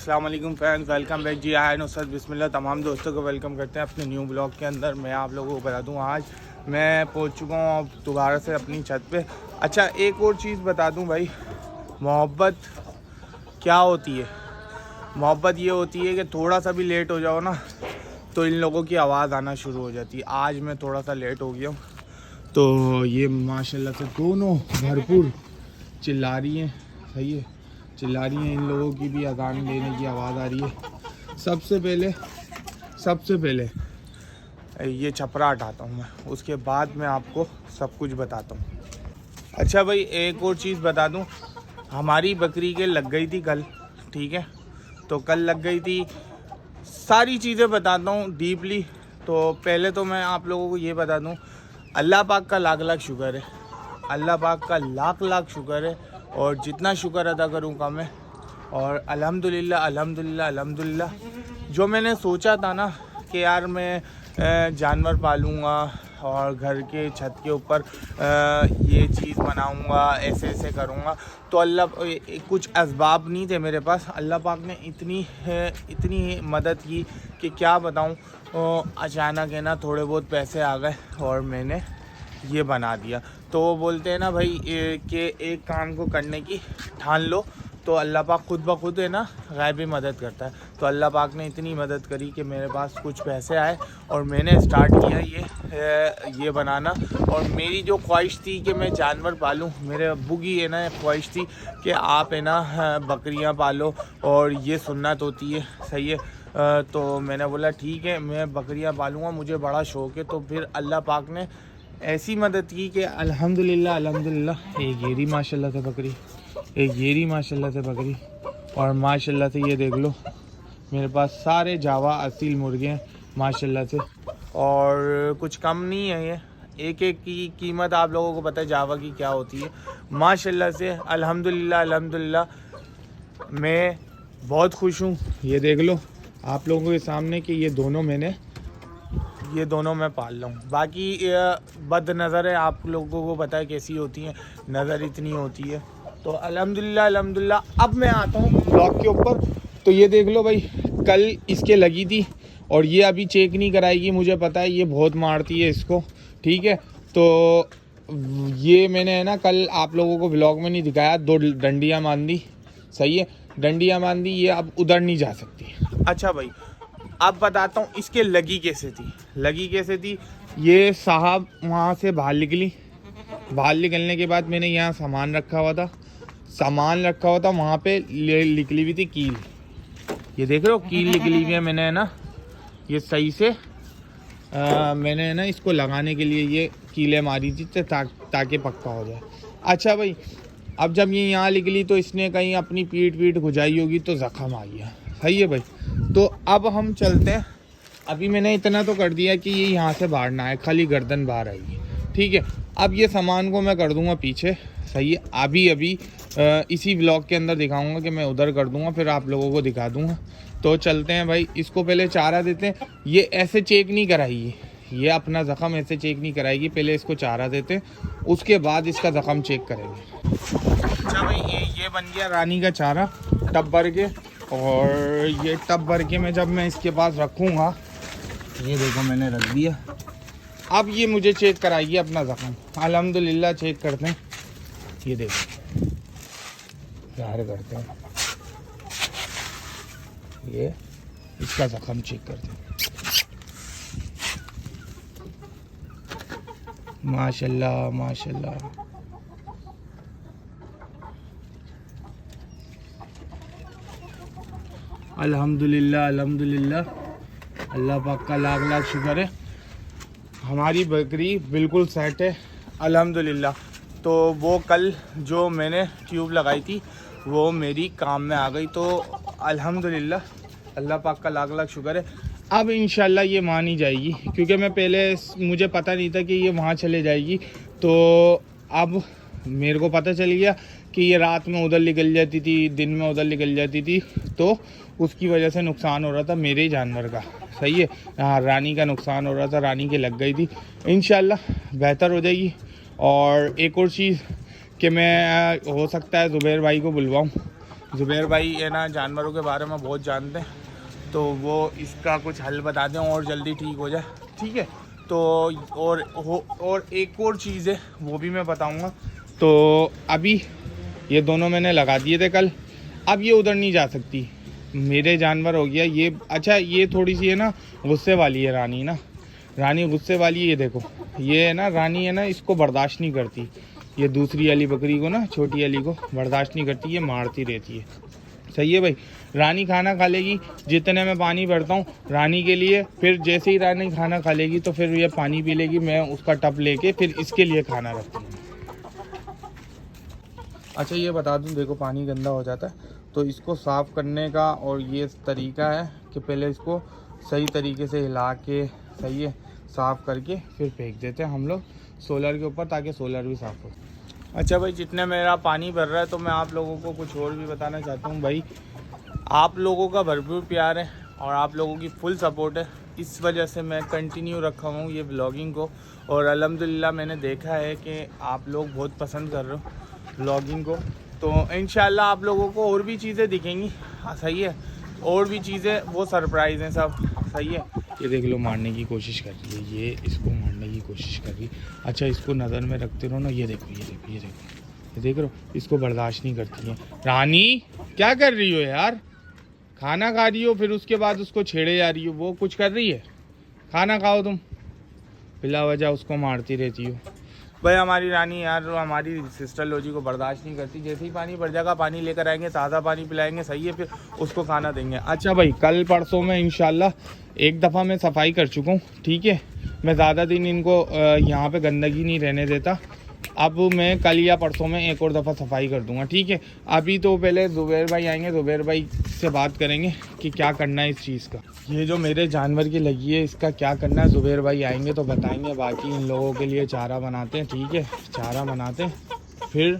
अस्सलाम वालेकुम friends, welcome back. जी हाय नुसरत बिस्मिल्लाह, तमाम दोस्तों को वेलकम करते हैं अपने न्यू ब्लॉग के अंदर। मैं आप लोगों को बता दूं, आज मैं पहुंच चुका हूं अब दोबारा से अपनी छत पे। अच्छा, एक और चीज़ बता दूं भाई, मोहब्बत क्या होती है। मोहब्बत ये होती है कि थोड़ा सा भी लेट हो जाओ ना तो इन लोगों की आवाज़ आना शुरू हो जाती है। आज मैं थोड़ा सा लेट हो गया हूँ तो ये माशाल्लाह से दोनों भरपूर चिल्ला रही हैं। सही है, चिल्ला रही हैं। इन लोगों की भी अजान देने की आवाज़ आ रही है। सबसे पहले ये छपरा हटाता हूँ मैं, उसके बाद मैं आपको सब कुछ बताता हूँ। अच्छा भाई, एक और चीज़ बता दूँ, हमारी बकरी के लग गई थी कल, ठीक है। तो कल लग गई थी, सारी चीज़ें बताता हूँ डीपली। तो पहले तो मैं आप लोगों को ये बता दूँ, अल्लाह पाक का लाख लाख शुक्र है, अल्लाह पाक का लाख लाख शुक्र है। और जितना शुक्र अदा करूँ कम है। और अल्हम्दुलिल्लाह अल्हम्दुलिल्लाह अल्हम्दुलिल्लाह, जो मैंने सोचा था ना कि यार मैं जानवर पालूँगा और घर के छत के ऊपर ये चीज़ बनाऊँगा, ऐसे ऐसे करूँगा, तो अल्लाह कुछ असबाब नहीं थे मेरे पास। अल्लाह पाक ने इतनी मदद की कि क्या बताऊँ। अचानक है ना थोड़े बहुत पैसे आ गए और मैंने ये बना दिया। तो वो बोलते हैं ना भाई कि एक काम को करने की ठान लो तो अल्लाह पाक खुद ब खुद है ना गायबी मदद करता है। तो अल्लाह पाक ने इतनी मदद करी कि मेरे पास कुछ पैसे आए और मैंने स्टार्ट किया ये बनाना। और मेरी जो ख्वाहिश थी कि मैं जानवर पालूं, मेरे अब्बू की है ना ख्वाहिश थी कि आप है ना बकरियां पालो और ये सुन्नत होती है, सही है। तो मैंने बोला ठीक है, मैं बकरियां पालूँगा, मुझे बड़ा शौक़ है। तो फिर अल्लाह पाक ने ऐसी मदद की कि अल्हम्दुलिल्लाह अल्हम्दुलिल्लाह। एक येरी माशाल्लाह से बकरी, एक येरी माशाल्लाह से बकरी, और माशाल्लाह से ये देख लो मेरे पास सारे जावा असील मुर्गे हैं माशाल्लाह से। और कुछ कम नहीं है, ये एक एक की कीमत आप लोगों को पता है जावा की क्या होती है। माशाल्लाह से अल्हम्दुलिल्लाह अल्हम्दुलिल्लाह मैं बहुत खुश हूँ। ये देख लो आप लोगों के सामने कि ये दोनों मैं पाल रहा हूँ। बाकी बद नज़र है, आप लोगों को पता है कैसी होती है, नज़र इतनी होती है। तो अल्हम्दुलिल्लाह अल्हम्दुलिल्लाह। अब मैं आता हूँ ब्लॉग के ऊपर। तो ये देख लो भाई, कल इसके लगी थी और ये अभी चेक नहीं कराएगी, मुझे पता है, ये बहुत मारती है इसको, ठीक है। तो ये मैंने है ना कल आप लोगों को ब्लॉग में नहीं दिखाया, 2 डंडियाँ बांध दी, सही है, डंडियाँ बांध दी, ये अब उधर नहीं जा सकती। अच्छा भाई, अब बताता हूँ इसके लगी कैसे थी। ये साहब वहाँ से बाहर निकलने के बाद मैंने यहाँ सामान रखा हुआ था, वहाँ पे निकली हुई थी कील। ये देख रहे हो कील निकली हुई है, मैंने है ना ये सही से मैंने है ना इसको लगाने के लिए ये कीलें मारी थी ताकि पक्का हो जाए। अच्छा भाई, अब जब ये यहाँ निकली तो इसने कहीं अपनी पीठ खुजाई होगी तो ज़ख़म आ गया, सही है भाई। तो अब हम चलते हैं। अभी मैंने इतना तो कर दिया कि ये यहाँ से बाहर ना आए, खाली गर्दन बाहर आएगी, ठीक है। अब ये सामान को मैं कर दूंगा पीछे, सही है। अभी इसी ब्लॉग के अंदर दिखाऊंगा कि मैं उधर कर दूंगा, फिर आप लोगों को दिखा दूंगा। तो चलते हैं भाई, इसको पहले चारा देते हैं। ये ऐसे चेक नहीं कराएगी, ये अपना ज़ख़म ऐसे चेक नहीं कराएगी, पहले इसको चारा देते हैं, उसके बाद इसका ज़ख़म चेक करेंगे। अच्छा भाई, ये बन गया रानी का चारा टब भर के। और ये टब भर के मैं जब मैं इसके पास रखूँगा, ये देखो मैंने रख दिया। अब ये मुझे चेक कराएगी अपना ज़ख़म। अल्हम्दुलिल्लाह चेक करते हैं, ये देखो ज़ाहिर करते हैं, ये इसका ज़ख़म चेक करते हैं। माशाल्लाह माशाल्लाह, अल्हम्दुलिल्लाह अल्हम्दुलिल्लाह, अल्लाह पाक का लाख लाख शुक्र है। हमारी बकरी बिल्कुल सेट है अल्हम्दुलिल्लाह। तो वो कल जो मैंने ट्यूब लगाई थी वो मेरी काम में आ गई, तो अल्हम्दुलिल्लाह अल्लाह पाक का लाख लाख शुक्र है। अब इंशाल्लाह ये मान ही जाएगी, क्योंकि मैं पहले मुझे पता नहीं था कि ये वहाँ चले जाएगी। तो अब मेरे को पता चल गया कि ये रात में उधर निकल जाती थी, दिन में उधर निकल जाती थी, तो उसकी वजह से नुकसान हो रहा था मेरे ही जानवर का, सही है। हाँ, रानी का नुकसान हो रहा था, रानी के लग गई थी, इंशाल्लाह बेहतर हो जाएगी। और एक और चीज़ कि मैं हो सकता है ज़ुबैर भाई को बुलवाऊँ, ज़ुबैर भाई है ना जानवरों के बारे में बहुत जानते हैं, तो वो इसका कुछ हल बता दें और जल्दी ठीक हो जाए, ठीक है। तो और एक और चीज़ है वो भी मैं बताऊंगा। तो अभी ये दोनों मैंने लगा दिए थे कल, अब ये उधर नहीं जा सकती, मेरे जानवर हो गया ये। अच्छा ये थोड़ी सी है ना गुस्से वाली है रानी ना, रानी गुस्से वाली है। ये देखो ये है ना रानी है ना, इसको बर्दाश्त नहीं करती, ये दूसरी वाली बकरी को ना, छोटी वाली को बर्दाश्त नहीं करती, ये मारती रहती है। सही है भाई। रानी खाना खा लेगी, जितने में पानी भरता हूँ रानी के लिए, फिर जैसे ही रानी खाना खा लेगी तो फिर ये पानी पी लेगी, मैं उसका टब लेके फिर इसके लिए खाना रखती हूँ। अच्छा ये बता दूँ, देखो पानी गंदा हो जाता है तो इसको साफ़ करने का और ये तरीका है कि पहले इसको सही तरीके से हिला के, सही है, साफ़ करके फिर फेंक देते हैं हम लोग सोलर के ऊपर, ताकि सोलर भी साफ़ हो। अच्छा भाई, जितने मेरा पानी भर रहा है तो मैं आप लोगों को कुछ और भी बताना चाहता हूँ। भाई आप लोगों का भरपूर प्यार है और आप लोगों की फुल सपोर्ट है, इस वजह से मैं कंटिन्यू रखा हूँ ये व्लॉगिंग को। और अल्हम्दुलिल्लाह मैंने देखा है कि आप लोग बहुत पसंद कर रहे हो व्लॉगिंग को, तो इंशाल्लाह आप लोगों को और भी चीज़ें दिखेंगी। हाँ सही है, और भी चीज़ें वो सरप्राइज़ हैं सब, सही है। ये देख लो मारने की कोशिश कर रही है, ये इसको मारने की कोशिश कर रही। अच्छा इसको नज़र में रखते रहो ना, ये देखो ये देखो ये देखो ये देख रहे हो, इसको बर्दाश्त नहीं करती है। रानी क्या कर रही हो यार, खाना खा रही हो फिर उसके बाद उसको छेड़े जा रही हो, वो कुछ कर रही है, खाना खाओ तुम, बिला वजह उसको मारती रहती हो। भाई हमारी रानी यार हमारी सिस्टर लोजी को बर्दाश्त नहीं करती, जैसे ही पानी भर जाएगा पानी लेकर आएंगे, ताज़ा पानी पिलाएंगे, सही है, फिर उसको खाना देंगे। अच्छा भाई कल परसों में इंशाल्लाह एक दफ़ा मैं सफाई कर चुका हूँ, ठीक है, मैं ज़्यादा दिन इनको यहाँ पे गंदगी नहीं रहने देता, अब मैं कल या परसों में एक और दफ़ा सफाई कर दूंगा, ठीक है। अभी तो पहले ज़ुबैर भाई आएंगे, ज़ुबैर भाई से बात करेंगे कि क्या करना है इस चीज़ का। ये जो मेरे जानवर की लगी है इसका क्या करना है, ज़ुबैर भाई आएंगे तो बताएंगे। बाकी इन लोगों के लिए चारा बनाते हैं, ठीक है, चारा बनाते हैं फिर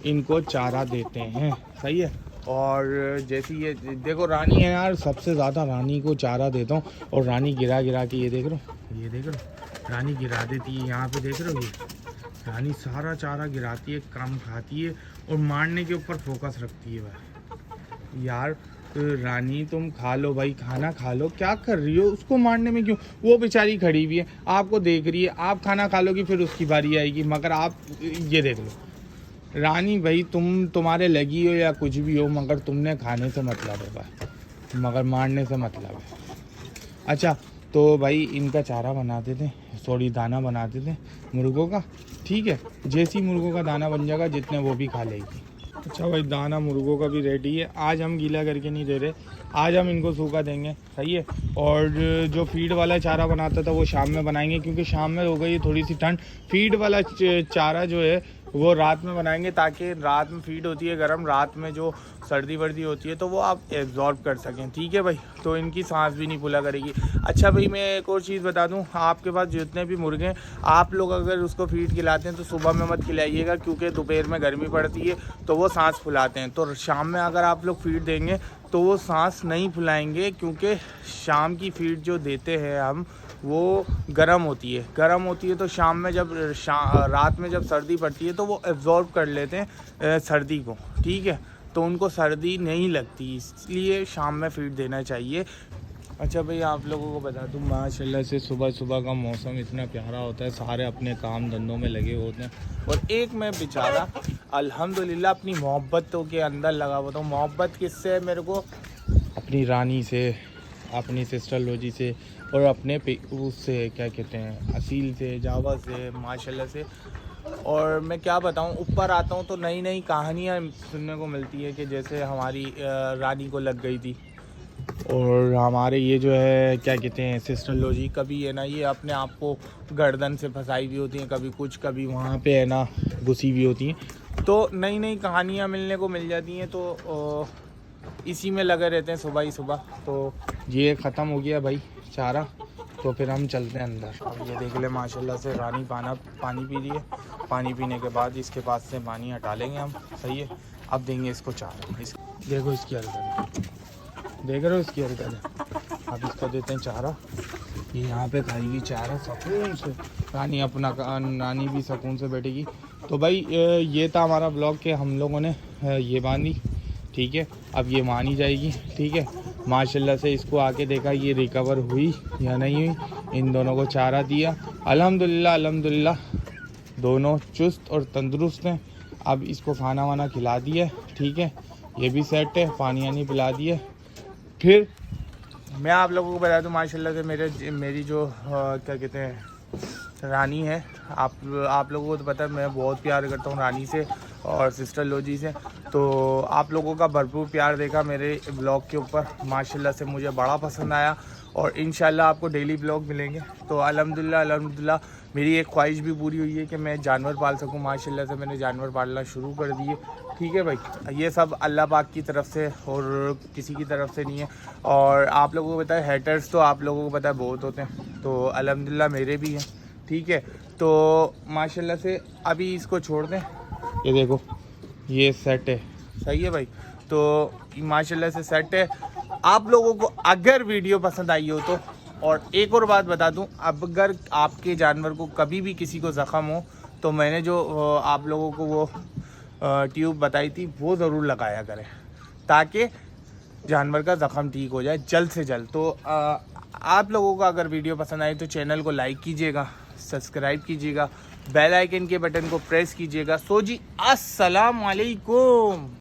इनको चारा देते हैं, सही है। और जैसे ये देखो रानी है यार, सबसे ज़्यादा रानी को चारा देता हूँ और रानी गिरा गिरा के, ये देख रहे हो, ये देख रहे हो, रानी गिरा देती है, यहाँ पे देख रहे हो, ये रानी सारा चारा गिराती है, कम खाती है और मारने के ऊपर फोकस रखती है। भाई यार रानी तुम खा लो भाई, खाना खा लो, क्या कर रही हो, उसको मारने में क्यों, वो बेचारी खड़ी हुई है आपको देख रही है, आप खाना खा लोगी फिर उसकी बारी आएगी, मगर आप ये देख लो रानी भाई तुम्हारे लगी हो या कुछ भी हो, मगर तुमने खाने से मतलब है भाई, मगर मारने से मतलब है। अच्छा तो भाई इनका चारा बनाते थे, सॉरी दाना बनाते थे मुर्गों का, ठीक है, जैसे ही मुर्गों का दाना बन जाएगा जितने वो भी खा लेगी। अच्छा भाई दाना मुर्गों का भी रेडी है, आज हम गीला करके नहीं दे रहे, आज हम इनको सूखा देंगे, सही है। और जो फीड वाला चारा बनाता था वो शाम में बनाएंगे, क्योंकि शाम में हो गई थोड़ी सी ठंड, फीड वाला चारा जो है वो रात में बनाएंगे, ताकि रात में फीड होती है गर्म, रात में जो सर्दी वर्दी होती है तो वो आप एब्जॉर्ब कर सकें, ठीक है भाई, तो इनकी सांस भी नहीं फूला करेगी। अच्छा भाई मैं एक और चीज़ बता दूं, आपके पास जितने भी मुर्गे हैं आप लोग अगर उसको फीड खिलाते हैं तो सुबह में मत खिलाइएगा, क्योंकि दोपहर में गर्मी पड़ती है तो वो सांस फुलाते हैं, तो शाम में अगर आप लोग फीड देंगे तो वो सांस नहीं फुलाएंगे, क्योंकि शाम की फीड जो देते हैं हम वो गर्म होती है, तो शाम में जब रात में जब सर्दी पड़ती है तो वो एब्जॉर्ब कर लेते हैं सर्दी को, ठीक है, तो उनको सर्दी नहीं लगती, इसलिए शाम में फीड देना चाहिए। अच्छा भाई आप लोगों को बता दूं माशाल्लाह से सुबह सुबह का मौसम इतना प्यारा होता है, सारे अपने काम धंधों में लगे होते हैं और एक मैं बेचारा अल्हम्दुलिल्लाह अपनी मोहब्बतों के अंदर लगा हुआ था। मोहब्बत किससे है मेरे को, अपनी रानी से, अपनी सिस्टर लोजी से और अपने उससे क्या कहते हैं असील से, जावा से, माशाल्लाह से। और मैं क्या बताऊं, ऊपर आता हूं तो नई नई कहानियां सुनने को मिलती है कि जैसे हमारी रानी को लग गई थी, और हमारे ये जो है क्या कहते हैं सिस्टर लोजी, कभी है ना ये अपने आप को गर्दन से फंसाई हुई होती हैं, कभी कुछ, कभी वहाँ पे है ना घुसी हुई होती हैं, तो नई नई कहानियाँ मिलने को मिल जाती हैं, तो इसी में लगे रहते हैं सुबह ही सुबह। तो ये ख़त्म हो गया भाई चारा, तो फिर हम चलते हैं अंदर। अब ये देख ले माशाल्लाह से रानी पानी पी रही है, पानी पीने के बाद इसके पास से पानी हटा लेंगे हम, सही है। अब देंगे इसको चारा, देखो इसकी हरकत, देख रहे हो इसकी हरकत, अब इसको देते हैं चारा, ये यहाँ पे खाएगी चारा सुकून से, रानी भी सुकून से बैठेगी। तो भाई ये था हमारा ब्लॉग के हम लोगों ने ये बांधी, ठीक है। अब ये मानी जाएगी, ठीक है। माशाल्लाह से इसको आके देखा ये रिकवर हुई या नहीं हुई। इन दोनों को चारा दिया, अल्हम्दुलिल्लाह अल्हम्दुलिल्लाह दोनों चुस्त और तंदुरुस्त हैं। अब इसको खाना वाना खिला दिया, ठीक है। ये भी सेट है, पानी वानी पिला दिए। फिर मैं आप लोगों को बता दूं माशाल्लाह से मेरी जो क्या कहते हैं रानी है, आप लोगों को तो पता है मैं बहुत प्यार करता हूँ रानी से और सिस्टर लोजी से। तो आप लोगों का भरपूर प्यार देखा मेरे ब्लॉग के ऊपर, माशाल्लाह से मुझे बड़ा पसंद आया और इंशाल्लाह आपको डेली ब्लॉग मिलेंगे। तो अल्हम्दुलिल्लाह अल्हम्दुलिल्लाह मेरी एक ख्वाहिश भी पूरी हुई है कि मैं जानवर पाल सकूं। माशाल्लाह से मैंने जानवर पालना शुरू कर दिए, ठीक है भाई। ये सब अल्लाह पाक की तरफ से और किसी की तरफ से नहीं है। और आप लोगों को पता है हेटर्स तो आप लोगों को पता है बहुत होते हैं, तो अल्हम्दुलिल्लाह मेरे भी हैं, ठीक है। तो माशाल्लाह से अभी इसको छोड़ दें, ये देखो ये सेट है, सही है भाई। तो माशाल्लाह से सेट है। आप लोगों को अगर वीडियो पसंद आई हो तो, और एक और बात बता दूं, अब अगर आपके जानवर को कभी भी किसी को ज़ख़म हो तो मैंने जो आप लोगों को वो ट्यूब बताई थी वो ज़रूर लगाया करें, ताकि जानवर का ज़ख़म ठीक हो जाए जल्द से जल्द। तो आप लोगों को अगर वीडियो पसंद आई तो चैनल को लाइक कीजिएगा, सब्सक्राइब कीजिएगा, बेल आइकन के बटन को प्रेस कीजिएगा। सो जी अस्सलाम वालेकुम।